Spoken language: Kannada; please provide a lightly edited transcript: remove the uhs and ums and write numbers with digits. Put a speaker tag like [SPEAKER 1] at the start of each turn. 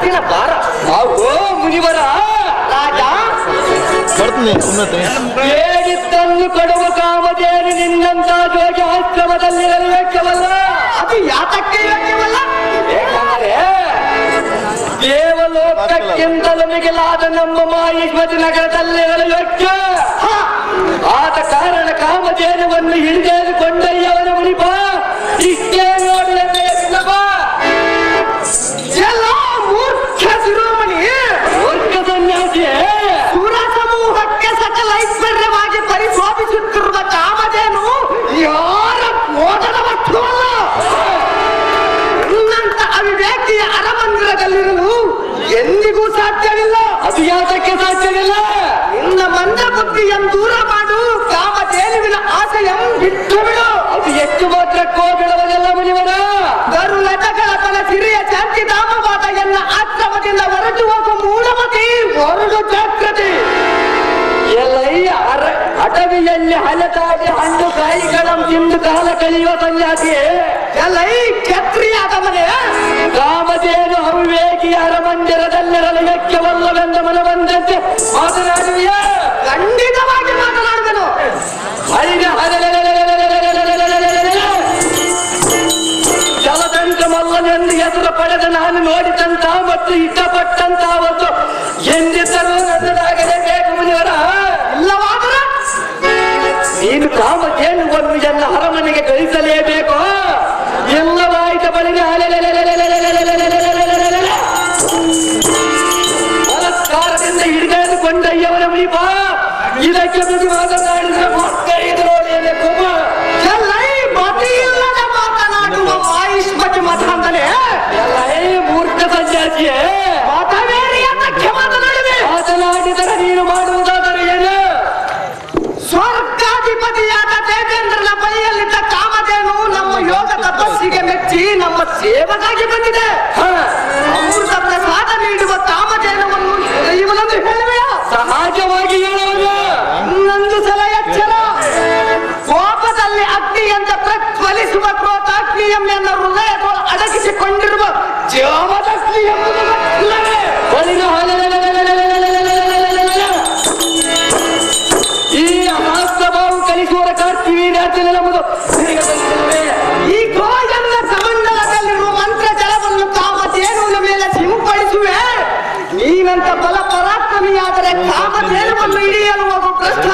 [SPEAKER 1] ಮಾತಿನ ಭಾರ.
[SPEAKER 2] ಓ ಮುನಿವರ
[SPEAKER 1] ರಾಜ,
[SPEAKER 2] ಬೇಡಿದ್ದನ್ನು ಕೊಡುವ ಕಾಮಧೇನು ನಿನ್ನಂತ ಜೋಗಿ ಆಶ್ರಮದಲ್ಲಿರಲು ಯೋಗ್ಯವಲ್ಲ.
[SPEAKER 1] ಅದು ಯಾತಕ್ಕೆ ಯೋಗ್ಯವಲ್ಲ?
[SPEAKER 2] ಏಕೆಂದರೆ ದೇವಲೋಕಕ್ಕಿಂತಲೂ ಮಿಗಿಲಾದ ನಮ್ಮ ಮಾಹಿಷ್ಮತಿ ನಗರದಲ್ಲಿರಲು ಯೋಗ್ಯ. ಆದ ಕಾರಣ ಕಾಮಧೇನುವನ್ನು ಹಿಡಿದುಕೊಂಡಯ್ಯವನ ಮುನಿಪ ಇಷ್ಟೇ ನೋಡಿ
[SPEAKER 1] ಎಲ್ಲ ಮೂರ್ಖ ಶಿರೋಮಣಿ,
[SPEAKER 2] ಮೂರ್ಖ ಸನ್ಯಾಸಿಯೇ,
[SPEAKER 1] ಸುರ ಸಮೂಹಕ್ಕೆ ಸಕಲ ಐಶ್ವರ್ಯವಾಗಿ ಪರಿಶೋಭಿಸುತ್ತಿರುವ ಕಾಮಧೇನು ಯಾರ ಮೋದದ ವಸ್ತುವಲ್ಲ. ನಿನ್ನಂತ ಅವಿವೇಕಿಯ ಅರಮಂದಿರದಲ್ಲಿರಲು ಎಂದಿಗೂ ಸಾಧ್ಯವಿಲ್ಲ.
[SPEAKER 2] ಅದು ಯಾತಕ್ಕೆ ಸಾಧ್ಯವಿಲ್ಲ?
[SPEAKER 1] ನಿನ್ನ ಮಂದ ಬುದ್ಧಿಯನ್ನು ದೂರ ಮಾಡು, ಕಾಮಧೇನುವಿನ ಆಶಯಂ ಬಿಟ್ಟು ಬಿಡು.
[SPEAKER 2] ಅದು ಎಷ್ಟು ಮಾತ್ರಕ್ಕೋ ಬಿಡುವುದಿಲ್ಲ ಮುನಿವರ.
[SPEAKER 1] ಗರುಲಟಗಳ ಬಲ ಸಿರಿಯ ಶಾಂತಿಧಾಮವಾದ ಎನ್ನ ಆಶ್ರಮದಿಂದ ಹೊರಟು ಹೋಗುವ ಮೂಲಮತಿ ಹೊರಡು ಜಾಗೃತಿ.
[SPEAKER 2] ಅಟವಿಯಲ್ಲಿ ಹಲತಾಡಿ ಹಣ್ಣು ಕಾಯಿಗಳನ್ನು ತಿಂದು ಕಾಲ ಕಳೆಯುವ ಸನ್ಯಾಸಿಯೇ,
[SPEAKER 1] ಎಲ್ಲೈ ಕ್ಷತ್ರಿಯಾದ ಮನೆ
[SPEAKER 2] ಕಾಮಧೇನು ಅವಿವೇಕಿ ಅರಮಂದಿರದಲ್ಲಿರಲು ಯೋಗ್ಯವಲ್ಲವೆಂದು ಮನಬಂದಂತೆ ಮಾತನಾಡುವಿಯ?
[SPEAKER 1] ಖಂಡಿತವಾಗಿ ಮಾತನಾಡುವೆನು.
[SPEAKER 2] ಜಲದಂತ ಮಲ್ಲನೆಂದು ಹೆಸರು ಪಡೆದ ನಾನು ನೋಡಿದಂತ ಮತ್ತು ಇಷ್ಟಪಟ್ಟಂತ ಒಂದು ಎಂದಿದ್ದರೂ ನನ್ನದಾಗಲೇಬೇಕು ಮುನಿವರ.
[SPEAKER 1] ಇಲ್ಲವಾದರೆ
[SPEAKER 2] ನೀನು ಕಾಮಧೇನುವನ್ನು ಎಲ್ಲ ಅರಮನೆಗೆ ಕಳಿಸಲೇಬೇಕು. ಎಲ್ಲವಾಯ್ತ ಬಳಿಗೆ ಬಲತ್ಕಾರದಿಂದ ಹಿಡಿದುಕೊಂಡಯ್ಯವನ ಮುನಿಪ ಇದಕ್ಕೆ ಬಗ್ಗೆ ಮಾತನಾಡಿದ್ರೆ ಕುಮ
[SPEAKER 1] ಎಲ್ಲೈ ಮತಿಯಿಲ್ಲದ ಮಾತನಾಡುವ ಮಾಹಿಷ್ಮತಿ ಮತ ಅಂತಲೇ
[SPEAKER 2] ಎಲ್ಲ ಮೂರ್ಖ ಸನ್ಯಾಸಿಯೇ,
[SPEAKER 1] ಮತವೇರಿ ಅದಕ್ಕೆ ಮಾತನಾಡುವೆ.
[SPEAKER 2] ಮಾತನಾಡಿದರೆ ನೀನು ಮಾಡುವುದಾದರೆ ಏನು?
[SPEAKER 1] ಸ್ವರ್ಗಾಧಿಪತಿಯಾದ ದೇವೇಂದ್ರನ ಬಳಿಯಲ್ಲಿದ್ದ ಕಾಮಧೇನು ನಮ್ಮ ಯೋಗ ತಪಸ್ಸಿಗೆ ಮೆಚ್ಚಿ ನಮ್ಮ ಸೇವೆಗಾಗಿ ಬಂದಿದೆ. ಅಮೃತ ಪ್ರಸಾದ ನೀಡುವ ಕಾಮಧೇನುವನ್ನು ಇವನೊಂದು ಹೇಳುವೆಯ?
[SPEAKER 2] ಸಹಜವಾಗಿ ಹೇಳುವುದು.
[SPEAKER 1] ಇನ್ನೊಂದು ಸಲ ಎಚ್ಚರ. ಕೋಪದಲ್ಲಿ ಅಗ್ನಿಯಂತ ಪ್ರಜ್ವಲಿಸುವ ಕ್ರೋಧಾಗ್ನಿಯನ್ನ ಹೃದಯದೊಳ ಅಡಗಿಸಿಕೊಂಡಿರುವ ಜೋಮದಗ್ನಿ ಎಂಬುದು ಗೊತ್ತಿಲ್ಲವೇ?
[SPEAKER 2] ಈ ಮಹಾಸ್ವಭಾವ ಕಲಿಸುವರ ಕಾರ್ತೀವಿ ಎಂಬುದು
[SPEAKER 1] ಈ ಗೋಯನ್ನ ಕಮಂಡಲದಲ್ಲಿರುವ ಮಂತ್ರ ಜಲವನ್ನು ಕಾಮಧೇನುವಿನ ಮೇಲೆ ಸಿಂಪಡಿಸುವೆ. ನೀನಂತ ಬಲ ಪರಾಕ್ರಮಿಯಾದರೆ ಕಾಮಧೇನುವನ್ನು ಹಿಡಿಯಲು ಹೋಗುವ ಕಷ್ಟ